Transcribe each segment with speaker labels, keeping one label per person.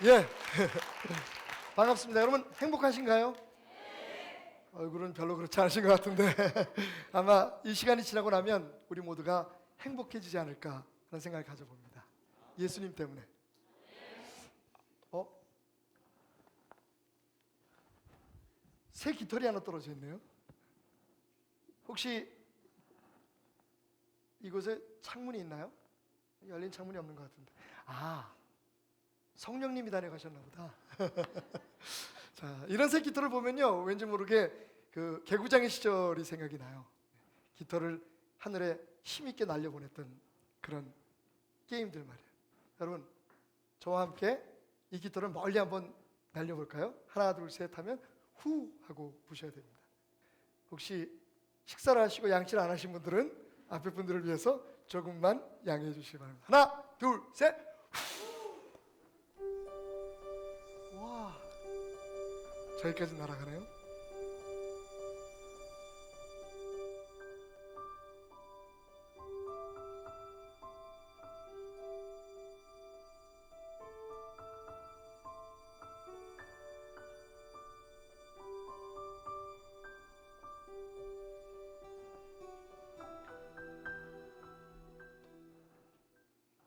Speaker 1: 예. 반갑습니다. 여러분 행복하신가요? 얼굴은 별로 그렇지 않으신 것 같은데 아마 이 시간이 지나고 나면 우리 모두가 행복해지지 않을까 하는 생각을 가져봅니다. 예수님 때문에. 새 깃털이 하나 떨어져 있네요. 혹시 이곳에 창문이 있나요? 열린 창문이 없는 것 같은데. 성령님이 다녀가셨나 보다. 자, 이런 새 깃털을 보면요, 왠지 모르게 그 개구장의 시절이 생각이 나요. 깃털을 하늘에 힘있게 날려보냈던 그런 게임들 말이에요. 여러분, 저와 함께 이 깃털을 멀리 한번 날려볼까요? 하나, 둘, 셋 하면 후 하고 부셔야 됩니다. 혹시 식사를 하시고 양치를 안 하신 분들은 앞에 분들을 위해서 조금만 양해해 주시기 바랍니다. 하나, 둘, 셋. 와, 저기까지 날아가네요.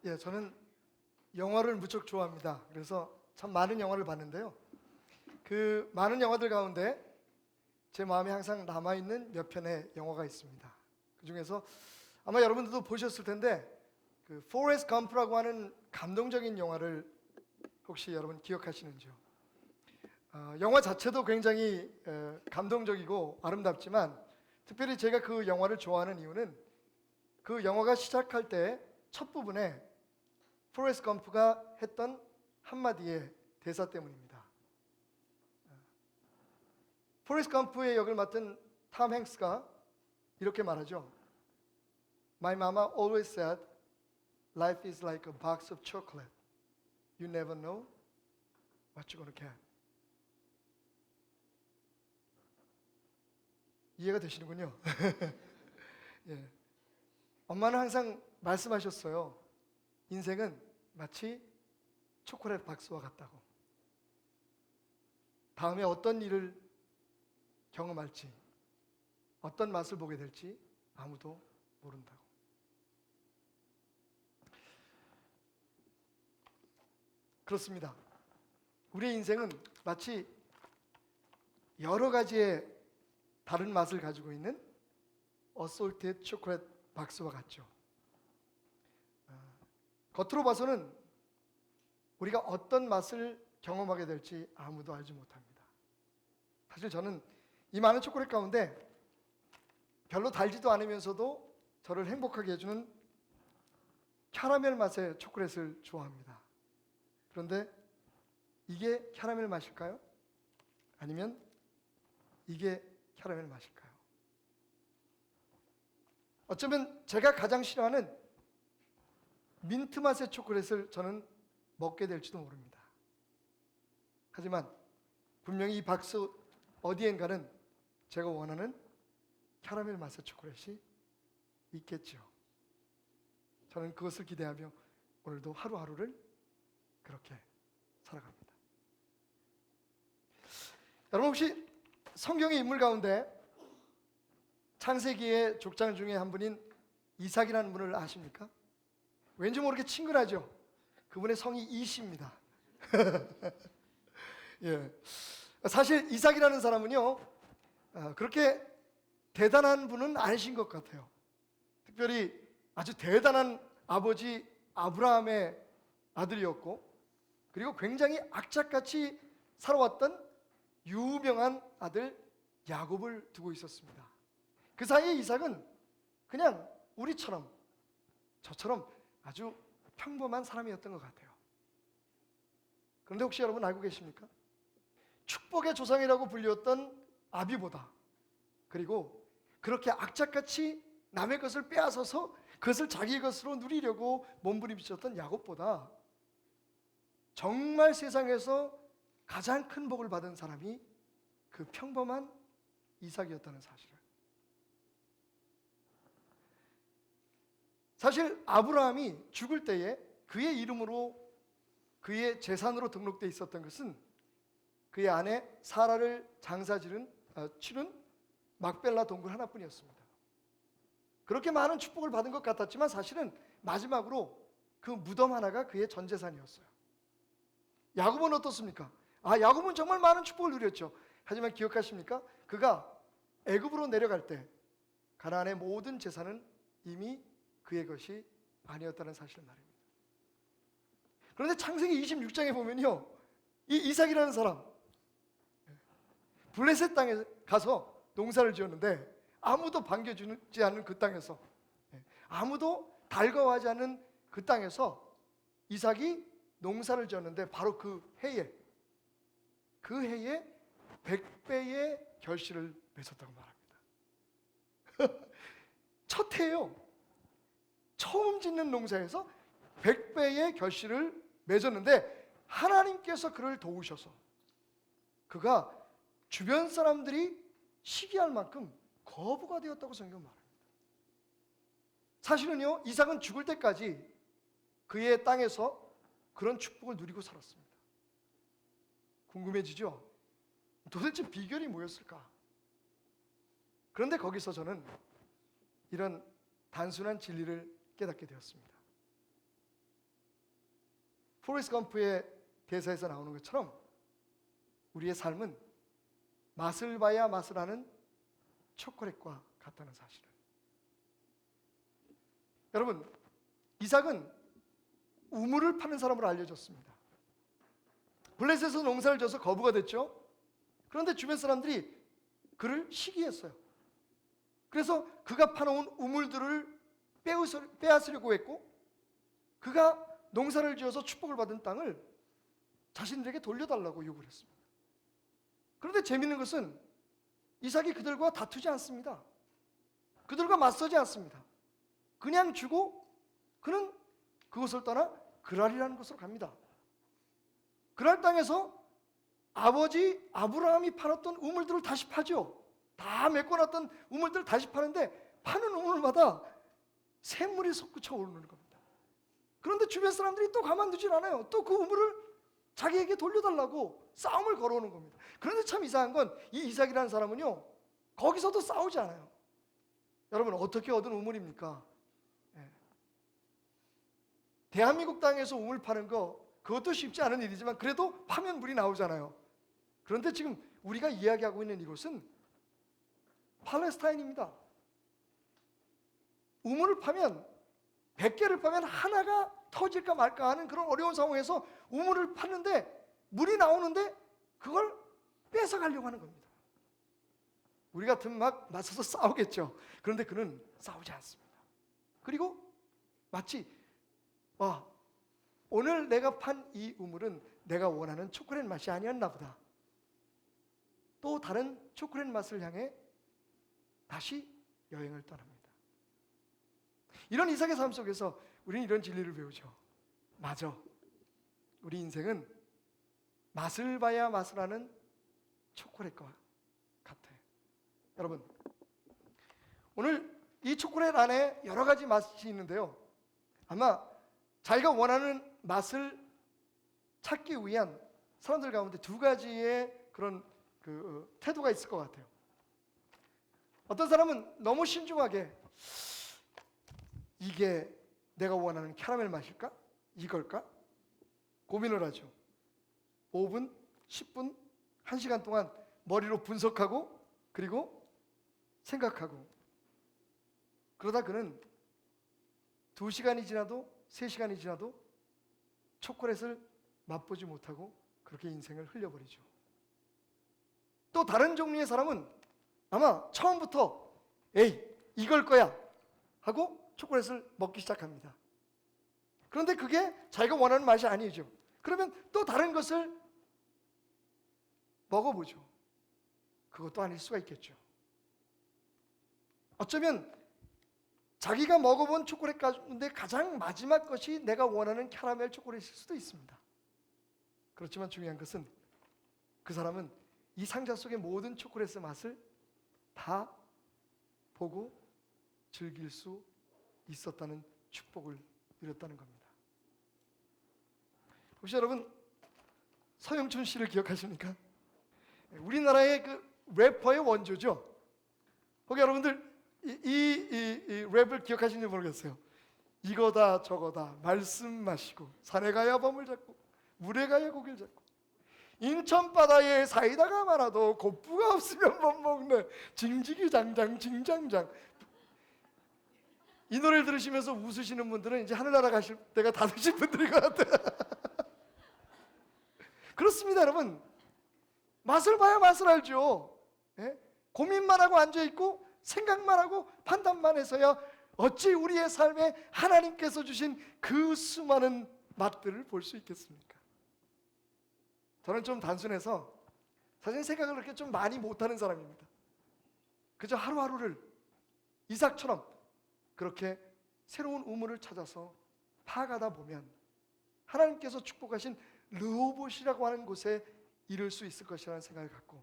Speaker 1: 예, 저는 영화를 무척 좋아합니다. 그래서 참 많은 영화를 봤는데요. 그 많은 영화들 가운데 제 마음에 항상 남아있는 몇 편의 영화가 있습니다. 그 중에서 아마 여러분들도 보셨을 텐데 그 포레스트 검프라고 하는 감동적인 영화를 혹시 여러분 기억하시는지요? 영화 자체도 굉장히 감동적이고 아름답지만 특별히 제가 그 영화를 좋아하는 이유는 그 영화가 시작할 때 첫 부분에 포레스트 검프가 했던 한마디의 대사 때문입니다. 포레스트 검프의 역을 맡은 톰 행스가 이렇게 말하죠. My mama always said, life is like a box of chocolate. You never know what you're gonna get. 이해가 되시는군요. 예. 엄마는 항상 말씀하셨어요. 인생은 마치 초콜릿 박스와 같다고. 다음에 어떤 일을 경험할지, 어떤 맛을 보게 될지 아무도 모른다고. 그렇습니다. 우리의 인생은 마치 여러 가지의 다른 맛을 가지고 있는 어솔티드 초콜릿 박스와 같죠. 겉으로 봐서는 우리가 어떤 맛을 경험하게 될지 아무도 알지 못합니다. 사실 저는 이 많은 초콜릿 가운데 별로 달지도 않으면서도 저를 행복하게 해주는 캐러멜 맛의 초콜릿을 좋아합니다. 그런데 이게 캐러멜 맛일까요? 아니면 이게 캐러멜 맛일까요? 어쩌면 제가 가장 싫어하는 민트 맛의 초콜릿을 저는 먹게 될지도 모릅니다. 하지만 분명히 이 박스 어디엔가는 제가 원하는 캐러멜 맛의 초콜릿이 있겠죠. 저는 그것을 기대하며 오늘도 하루하루를 그렇게 살아갑니다. 여러분 혹시 성경의 인물 가운데 창세기의 족장 중에 한 분인 이삭이라는 분을 아십니까? 왠지 모르게 친근하죠. 그분의 성이 이시입니다. 예. 사실 이삭이라는 사람은요, 그렇게 대단한 분은 아니신 것 같아요. 특별히 아주 대단한 아버지 아브라함의 아들이었고, 그리고 굉장히 악착같이 살아왔던 유명한 아들 야곱을 두고 있었습니다. 그 사이에 이삭은 그냥 우리처럼 저처럼 아주 평범한 사람이었던 것 같아요. 그런데 혹시 여러분 알고 계십니까? 축복의 조상이라고 불렸던 아비보다, 그리고 그렇게 악착같이 남의 것을 빼앗아서 그것을 자기 것으로 누리려고 몸부림쳤던 야곱보다 정말 세상에서 가장 큰 복을 받은 사람이 그 평범한 이삭이었다는 사실을. 사실 아브라함이 죽을 때에 그의 이름으로 그의 재산으로 등록되어 있었던 것은 그의 아내 사라를 치른 막벨라 동굴 하나뿐이었습니다. 그렇게 많은 축복을 받은 것 같았지만 사실은 마지막으로 그 무덤 하나가 그의 전 재산이었어요. 야곱은 어떻습니까? 야곱은 정말 많은 축복을 누렸죠. 하지만 기억하십니까? 그가 애굽으로 내려갈 때 가나안의 모든 재산은 이미 그의 것이 아니었다는 사실을 말입니다. 그런데 창세기 26장에 보면요, 이 이삭이라는 사람 블레셋 땅에 가서 농사를 지었는데 아무도 반겨주지 않는 그 땅에서, 아무도 달가워하지 않는 그 땅에서 이삭이 농사를 지었는데 바로 그 해에 100배의 결실을 맺었다고 말합니다. 첫 해요. 처음 짓는 농사에서 100배의 결실을 맺었는데 하나님께서 그를 도우셔서 그가 주변 사람들이 시기할 만큼 거부가 되었다고 성경은 말합니다. 사실은요, 이삭은 죽을 때까지 그의 땅에서 그런 축복을 누리고 살았습니다. 궁금해지죠? 도대체 비결이 뭐였을까? 그런데 거기서 저는 이런 단순한 진리를 깨닫게 되었습니다. 포레스트 검프의 대사에서 나오는 것처럼 우리의 삶은 맛을 봐야 맛을 아는 초콜릿과 같다는 사실을. 여러분, 이삭은 우물을 파는 사람으로 알려졌습니다. 블레셋에서 농사를 져서 거부가 됐죠. 그런데 주변 사람들이 그를 시기했어요. 그래서 그가 파놓은 우물들을 빼앗으려고 했고, 그가 농사를 지어서 축복을 받은 땅을 자신들에게 돌려달라고 요구를 했습니다. 그런데 재미있는 것은 이삭이 그들과 다투지 않습니다. 그들과 맞서지 않습니다. 그냥 주고 그는 그곳을 떠나 그랄이라는 곳으로 갑니다. 그랄 땅에서 아버지 아브라함이 팔았던 우물들을 다시 파죠. 다 메꿔놨던 우물들을 다시 파는데 파는 우물마다 샘물이 솟구쳐 오르는 겁니다. 그런데 주변 사람들이 또 가만두질 않아요. 또 그 우물을 자기에게 돌려달라고 싸움을 걸어오는 겁니다. 그런데 참 이상한 건 이 이삭이라는 사람은요, 거기서도 싸우지 않아요. 여러분, 어떻게 얻은 우물입니까? 대한민국 땅에서 우물 파는 거, 그것도 쉽지 않은 일이지만 그래도 파면 물이 나오잖아요. 그런데 지금 우리가 이야기하고 있는 이곳은 팔레스타인입니다. 우물을 파면 100개를 파면 하나가 터질까 말까 하는 그런 어려운 상황에서 우물을 팠는데 물이 나오는데 그걸 뺏어가려고 하는 겁니다. 우리 같으면 막 맞서서 싸우겠죠. 그런데 그는 싸우지 않습니다. 그리고 마치 오늘 내가 판 이 우물은 내가 원하는 초콜릿 맛이 아니었나 보다. 또 다른 초콜릿 맛을 향해 다시 여행을 떠납니다. 이런 이삭의 삶 속에서 우리는 이런 진리를 배우죠. 맞아. 우리 인생은 맛을 봐야 맛을 아는 초콜릿과 같아요. 여러분, 오늘 이 초콜릿 안에 여러 가지 맛이 있는데요. 아마 자기가 원하는 맛을 찾기 위한 사람들 가운데 두 가지의 그런 태도가 있을 것 같아요. 어떤 사람은 너무 신중하게 이게 내가 원하는 캐러멜 맛일까? 이걸까? 고민을 하죠. 5분, 10분, 1시간 동안 머리로 분석하고 그리고 생각하고, 그러다 그는 2시간이 지나도 3시간이 지나도 초콜릿을 맛보지 못하고 그렇게 인생을 흘려버리죠. 또 다른 종류의 사람은 아마 처음부터 에이 이걸 거야 하고 초콜릿을 먹기 시작합니다. 그런데 그게 자기가 원하는 맛이 아니죠. 그러면 또 다른 것을 먹어보죠. 그것도 아닐 수가 있겠죠. 어쩌면 자기가 먹어본 초콜릿 가운데 가장 마지막 것이 내가 원하는 캐러멜 초콜릿일 수도 있습니다. 그렇지만 중요한 것은 그 사람은 이 상자 속의 모든 초콜릿의 맛을 다 보고 즐길 수 있었다는 축복을 누렸다는 겁니다. 혹시 여러분 서영춘 씨를 기억하십니까? 우리나라의 그 래퍼의 원조죠. 혹시 여러분들 이 랩을 기억하시는지 모르겠어요. 이거다 저거다 말씀 마시고 산에 가야 범을 잡고 물에 가야 고기를 잡고 인천 바다에 사이다가 많아도 곱부가 없으면 못 먹네. 징징이 장장 징장장. 이 노래를 들으시면서 웃으시는 분들은 이제 하늘나라 가실 때가 다 되신 분들인 것 같아요. 그렇습니다, 여러분. 맛을 봐야 맛을 알죠. 예? 고민만 하고 앉아있고 생각만 하고 판단만 해서야 어찌 우리의 삶에 하나님께서 주신 그 수많은 맛들을 볼 수 있겠습니까? 저는 좀 단순해서 사실 생각을 그렇게 좀 많이 못하는 사람입니다. 그저 하루하루를 이삭처럼 그렇게 새로운 우물을 찾아서 파가다 보면 하나님께서 축복하신 르호봇이라고 하는 곳에 이룰 수 있을 것이라는 생각을 갖고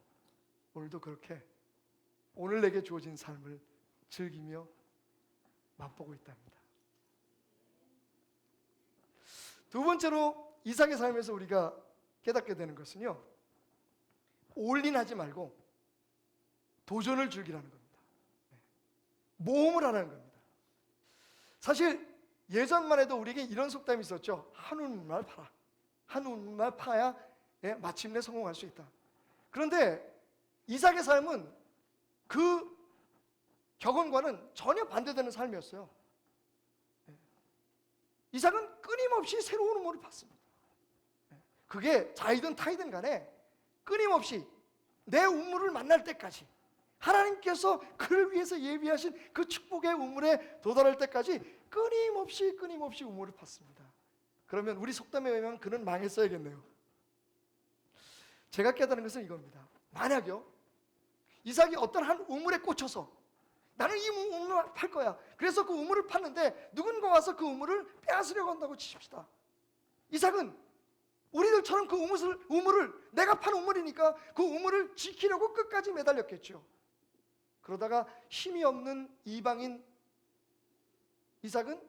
Speaker 1: 오늘도 그렇게 오늘 내게 주어진 삶을 즐기며 맛보고 있답니다. 두 번째로 이삭의 삶에서 우리가 깨닫게 되는 것은요, 올인하지 말고 도전을 즐기라는 겁니다. 모험을 하라는 겁니다. 사실 예전만 해도 우리에게 이런 속담이 있었죠. 한 우물만 파라. 한 우물만 파야 마침내 성공할 수 있다. 그런데 이삭의 삶은 그 격언과는 전혀 반대되는 삶이었어요. 이삭은 끊임없이 새로운 우물을 팠습니다. 그게 자이든 타이든 간에 끊임없이 내 우물을 만날 때까지, 하나님께서 그를 위해서 예비하신 그 축복의 우물에 도달할 때까지 끊임없이 우물을 팠습니다. 그러면 우리 속담에 의하면 그는 망했어야겠네요. 제가 깨달은 것은 이겁니다. 만약요, 이삭이 어떤 한 우물에 꽂혀서 나는 이 우물을 팔 거야. 그래서 그 우물을 팠는데 누군가 와서 그 우물을 빼앗으려고 한다고 치십시다. 이삭은 우리들처럼 그 우물을 내가 판 우물이니까 그 우물을 지키려고 끝까지 매달렸겠죠. 그러다가 힘이 없는 이방인 이삭은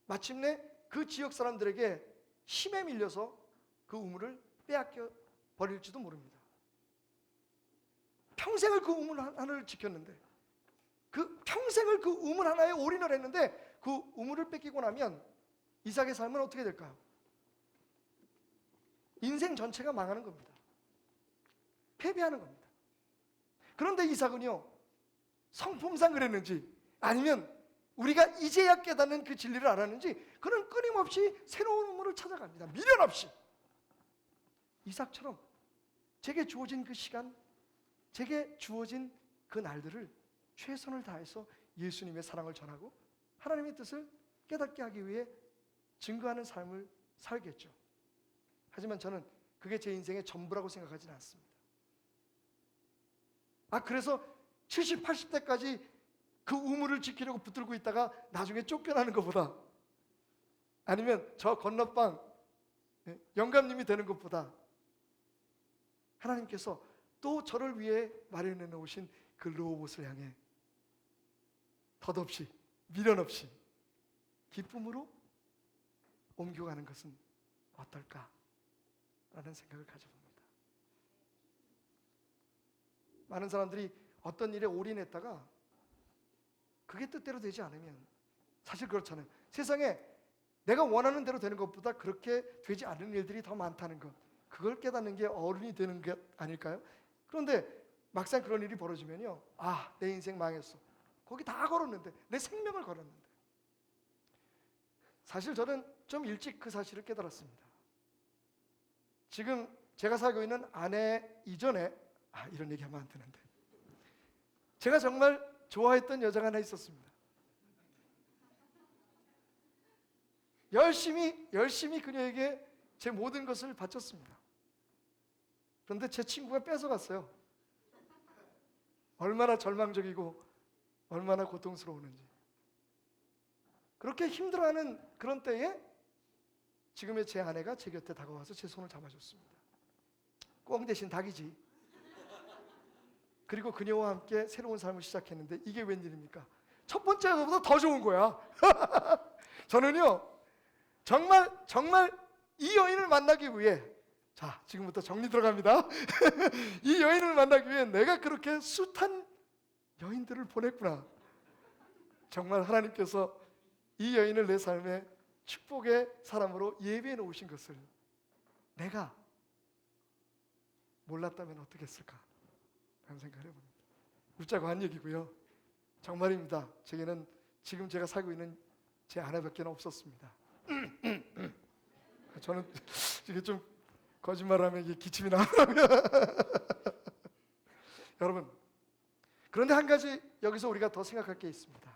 Speaker 1: 마침내 그 지역 사람들에게 힘에 밀려서 그 우물을 빼앗겨 버릴지도 모릅니다. 평생을 그 우물 하나를 지켰는데, 그 평생을 그 우물 하나에 올인을 했는데 그 우물을 뺏기고 나면 이삭의 삶은 어떻게 될까요? 인생 전체가 망하는 겁니다. 패배하는 겁니다. 그런데 이삭은요, 성품상 그랬는지 아니면 우리가 이제야 깨닫는 그 진리를 알았는지 그는 끊임없이 새로운 우물을 찾아갑니다. 미련 없이. 이삭처럼 제게 주어진 그 시간, 제게 주어진 그 날들을 최선을 다해서 예수님의 사랑을 전하고 하나님의 뜻을 깨닫게 하기 위해 증거하는 삶을 살겠죠. 하지만 저는 그게 제 인생의 전부라고 생각하지는 않습니다. 그래서 70, 80대까지 그 우물을 지키려고 붙들고 있다가 나중에 쫓겨나는 것보다, 아니면 저 건너방 영감님이 되는 것보다 하나님께서 또 저를 위해 마련해 놓으신 그 르호봇을 향해 덧없이 미련 없이 기쁨으로 옮겨가는 것은 어떨까라는 생각을 가져봅니다. 많은 사람들이 어떤 일에 올인했다가 그게 뜻대로 되지 않으면, 사실 그렇잖아요. 세상에 내가 원하는 대로 되는 것보다 그렇게 되지 않는 일들이 더 많다는 것, 그걸 깨닫는 게 어른이 되는 게 아닐까요? 그런데 막상 그런 일이 벌어지면요, 내 인생 망했어. 거기 다 걸었는데, 내 생명을 걸었는데. 사실 저는 좀 일찍 그 사실을 깨달았습니다. 지금 제가 살고 있는 아내 이전에, 이런 얘기하면 안 되는데, 제가 정말 좋아했던 여자가 하나 있었습니다. 열심히 그녀에게 제 모든 것을 바쳤습니다. 그런데 제 친구가 뺏어갔어요. 얼마나 절망적이고 얼마나 고통스러웠는지. 그렇게 힘들어하는 그런 때에 지금의 제 아내가 제 곁에 다가와서 제 손을 잡아줬습니다. 꽁 대신 닭이지. 그리고 그녀와 함께 새로운 삶을 시작했는데 이게 웬일입니까? 첫 번째보다 더 좋은 거야. 저는요, 정말 이 여인을 만나기 위해, 자, 지금부터 정리 들어갑니다. 이 여인을 만나기 위해 내가 그렇게 숱한 여인들을 보냈구나. 정말 하나님께서 이 여인을 내 삶의 축복의 사람으로 예비해 놓으신 것을 내가 몰랐다면 어떻게 했을까 하는 생각을 해봅니다. 웃자고 한 얘기고요. 정말입니다. 제게는 지금 제가 살고 있는 제 아내밖에 없었습니다. 저는 이게 좀 거짓말하면 이게 기침이 나오더라고요. 여러분, 그런데 한 가지 여기서 우리가 더 생각할 게 있습니다.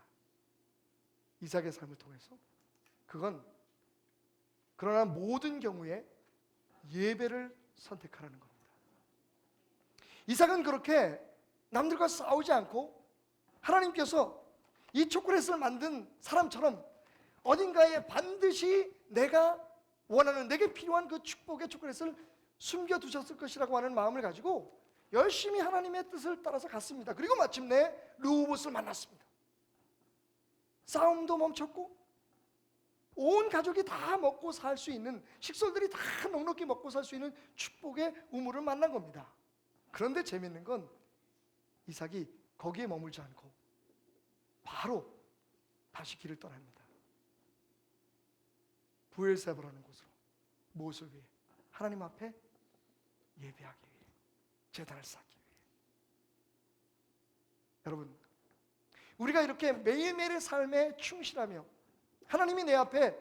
Speaker 1: 이삭의 삶을 통해서 그건 그러나 모든 경우에 예배를 선택하라는 겁니다. 이삭은 그렇게 남들과 싸우지 않고 하나님께서 이 초콜릿을 만든 사람처럼 어딘가에 반드시 내가 원하는, 내게 필요한 그 축복의 초콜릿을 숨겨두셨을 것이라고 하는 마음을 가지고 열심히 하나님의 뜻을 따라서 갔습니다. 그리고 마침내 르호봇을 만났습니다. 싸움도 멈췄고 온 가족이 다 먹고 살 수 있는, 식솔들이 다 넉넉히 먹고 살 수 있는 축복의 우물을 만난 겁니다. 그런데 재밌는 건 이삭이 거기에 머물지 않고 바로 다시 길을 떠납니다. 부엘세바라는 곳으로, 모습 위에 하나님 앞에 예배하기 위해, 제단을 쌓기 위해. 여러분, 우리가 이렇게 매일매일의 삶에 충실하며 하나님이 내 앞에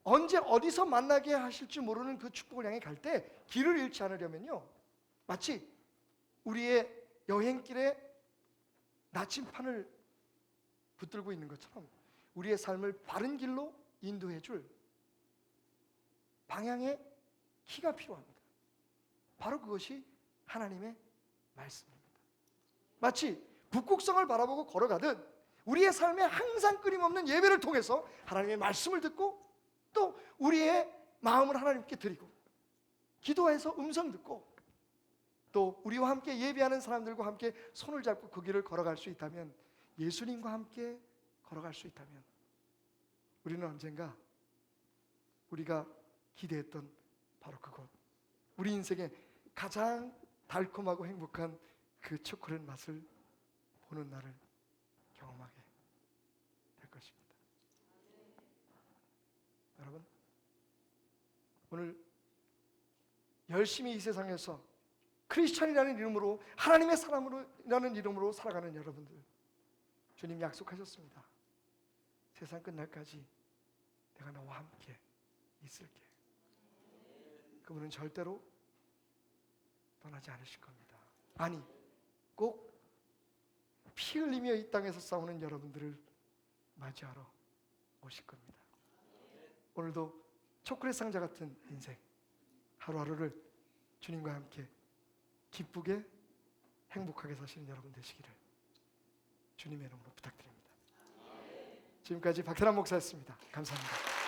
Speaker 1: 언제 어디서 만나게 하실지 모르는 그 축복을 향해 갈 때 길을 잃지 않으려면요, 마치 우리의 여행길에 나침판을 붙들고 있는 것처럼 우리의 삶을 바른 길로 인도해 줄 방향의 키가 필요합니다. 바로 그것이 하나님의 말씀입니다. 마치 북극성을 바라보고 걸어가듯 우리의 삶에 항상 끊임없는 예배를 통해서 하나님의 말씀을 듣고 또 우리의 마음을 하나님께 드리고 기도해서 음성 듣고 또 우리와 함께 예배하는 사람들과 함께 손을 잡고 그 길을 걸어갈 수 있다면, 예수님과 함께 걸어갈 수 있다면 우리는 언젠가 우리가 기대했던 바로 그곳, 우리 인생의 가장 달콤하고 행복한 그 초콜릿 맛을 보는 날을 경험하게 될 것입니다. 여러분, 오늘 열심히 이 세상에서 크리스찬이라는 이름으로, 하나님의 사람이라는 이름으로 살아가는 여러분들, 주님 약속하셨습니다. 세상 끝날까지 내가 너와 함께 있을게. 그분은 절대로 떠나지 않으실 겁니다. 아니, 꼭 피 흘리며 이 땅에서 싸우는 여러분들을 맞이하러 오실 겁니다. 오늘도 초콜릿 상자 같은 인생, 하루하루를 주님과 함께 기쁘게 행복하게 사시는 여러분 되시기를 주님의 이름으로 부탁드립니다. 지금까지 박태남 목사였습니다. 감사합니다.